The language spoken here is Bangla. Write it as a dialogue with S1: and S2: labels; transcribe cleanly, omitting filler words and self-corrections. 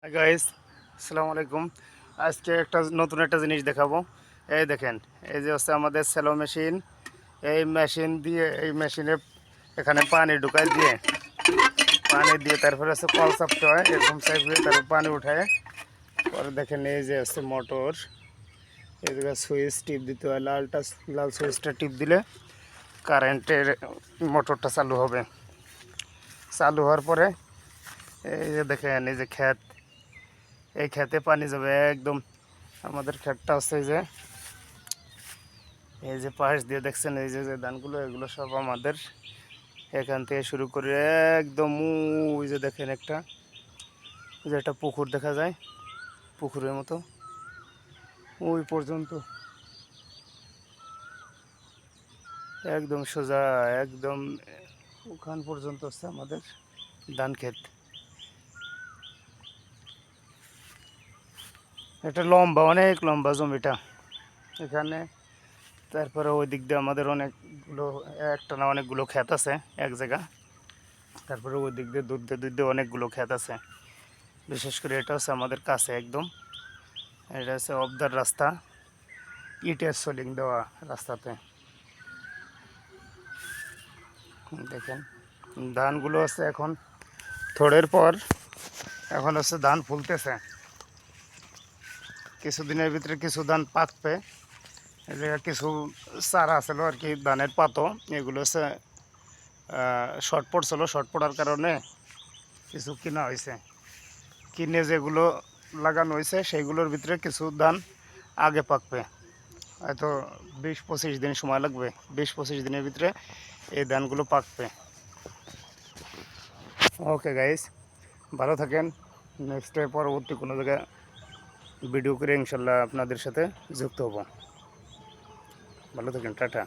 S1: হাই গাইস, আসসালামু আলাইকুম। আজকে নতুন একটা জিনিস দেখাবো। এই দেখেন, এই যে হচ্ছে আমাদের স্যালো মেশিন। এই মেশিনে এখানে পানি ঢুকাই দিয়ে তারপরে হচ্ছে কল চাপতে হয়, এরকম চাপ দিয়ে তারপর পানি উঠায়। পরে দেখেন এই যে হচ্ছে মোটর, এই জায়গায় সুইচ টিপ দিতে হয়। লাল সুইচটা টিপ দিলে কারেন্টের মোটরটা চালু হবে। চালু হওয়ার পরে এই যে দেখেন, এই যে এই খেতে পানি যাবে একদম। আমাদের ক্ষেতটা হচ্ছে এই যে পাশ দিয়ে দেখছেন, এই যে ধানগুলো, এগুলো সব আমাদের। এখান থেকে শুরু করে একদম ওই যে দেখেন একটা পুকুর দেখা যায়, পুকুরের মতো ওই পর্যন্ত, একদম সোজা, একদম ওখান পর্যন্ত হচ্ছে আমাদের ধান ক্ষেত। এটা লম্বা, অনেক লম্বা জমিটা এখানে। তারপরে ওই দিক দিয়ে আমাদের অনেকগুলো, একটা না অনেকগুলো ক্ষেত আছে এক জায়গা। তারপরে ওই দিক দিয়ে দূর দিয়ে অনেকগুলো ক্ষেত আছে। বিশেষ করে এটা হচ্ছে আমাদের কাছে একদম। এটা হচ্ছে অবদার রাস্তা, ইটের সোলিং দেওয়া রাস্তাতে। দেখেন ধানগুলো হচ্ছে এখন থোড়ের পর, এখন হচ্ছে ধান ফুলতেছে। কিছুদিনের ভিতরে কিছু ধান পাকবে। এই জায়গায় কিছু চারা ছিল আর কি, ধানের পাতো, এগুলো হচ্ছে শর্ট পড়ছিল। শর্ট পড়ার কারণে কিছু কিনা হয়েছে। কিনে যেগুলো লাগানো হয়েছে সেইগুলোর ভিতরে কিছু ধান আগে পাকবে। হয়তো 20-25 দিন সময় লাগবে। 20-25 দিনের ভিতরে এই ধানগুলো পাকবে। ওকে গাইস, ভালো থাকেন। নেক্সটে পরবর্তী কোনো জায়গায় ভিডিও করে ইনশাল্লাহ আপনাদের সাথে যুক্ত হব। ভালো থাকেন, টাটা।